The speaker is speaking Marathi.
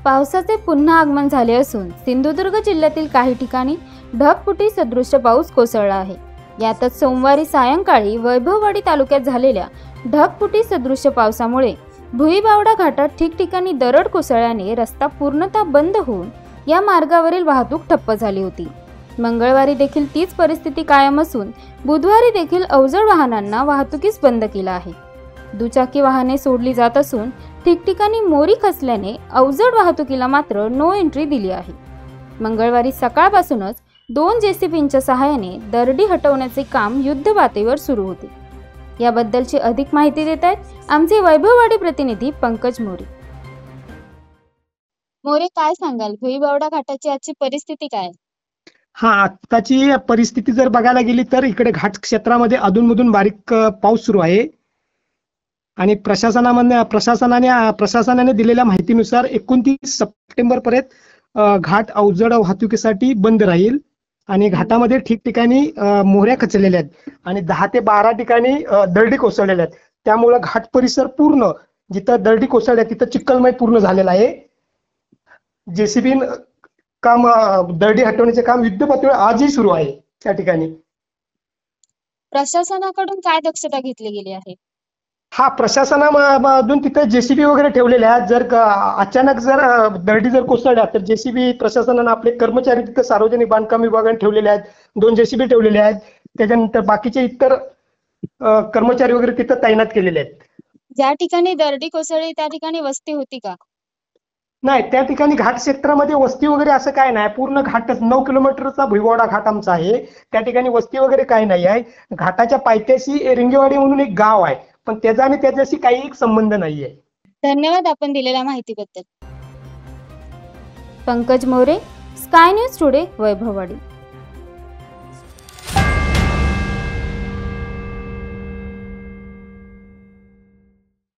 पावसाचे पुन्हा आगमन झाले असून सिंधुदुर्ग जिल्ह्यातील काही ठिकाणी ढगफुटी सदृश्य पाऊस कोसळला आहे। यातच सोमवारी सायंकाळी वैभववाडी तालुक्यात झालेल्या ढगफुटी सदृश्य पावसामुळे भुईबावडा घाटात ठिकठिकाणी दरड कोसळल्याने रस्ता पूर्णतः बंद होऊन या मार्गावरील वाहतूक ठप्प झाली होती। मंगळवारी देखील तीच परिस्थिती कायम असून बुधवारी देखील अवजड वाहनांना वाहतुकीस बंद केला आहे। दुचाकी वाहने सोडली जात असून ठिकठिकाणी मोरी खचल्याने अवजड वाहतुकीला मात्र नो एंट्री दिली आहे। मंगळवारी सकाळपासूनच 2 जेसीबींच्या सहाय्याने दरडी हटवण्याचे काम युद्धपातळीवर सुरू होते। याबद्दलची अधिक माहिती देत आहेत आमचे वैभववाडी प्रतिनिधी पंकज मोरे। मोरे, काय सांगाल, भुईबावडा घाटाची आजची परिस्थिती काय? आताची परिस्थिती जर बघायला गेली तर इकडे घाट क्षेत्रामध्ये अधूनमधून बारीक पाऊस सुरू आहे आणि प्रशासनाने दिलेल्या माहितीनुसार 29 सप्टेंबर पर्यंत घाट अवजड वाहतुकीसाठी बंद राहील आणि घाटामध्ये ठिकठिकाणी मोहऱ्या खचलेल्या आहेत आणि 10 ते 12 ठिकाणी दरडी कोसळलेल्या आहेत। त्यामुळे घाट परिसर पूर्ण जिथं दरडी कोसळल्या तिथं चिखलमय पूर्ण झालेला आहे। जेसीबी काम दरडी हटवण्याचे काम युद्धपातळीवर आजही सुरू आहे। त्या ठिकाणी प्रशासनाकडून काय दक्षता घेतली गेली आहे? प्रशासनामधून तिथे जेसीबी वगैरे ठेवलेले आहेत। जर अचानक जर दरडी जर कोसळल्या तर जेसीबी प्रशासनाने आपले कर्मचारी तिथे सार्वजनिक बांधकाम विभागाने ठेवलेले आहेत। 2 जेसीबी ठेवलेले आहेत। त्याच्यानंतर बाकीचे इतर कर्मचारी वगैरे तिथे तैनात केलेले आहेत। ज्या ठिकाणी दरडी कोसळली त्या ठिकाणी वस्ती होती का? नाही, त्या ठिकाणी घाट क्षेत्रामध्ये वस्ती वगैरे असं काय नाही। पूर्ण घाटच 9 किलोमीटरचा भुईबावडा घाट आमचा आहे। त्या ठिकाणी वस्ती वगैरे काही नाही आहे। घाटाच्या पायथ्याशी रिंगेवाडी म्हणून एक गाव आहे, पण त्याचा आणि त्याच्याशी काही संबंध नाहीये। धन्यवाद आपण दिलेल्या माहितीबद्दल। Pankaj More, sky news today, Vaibhavwadi.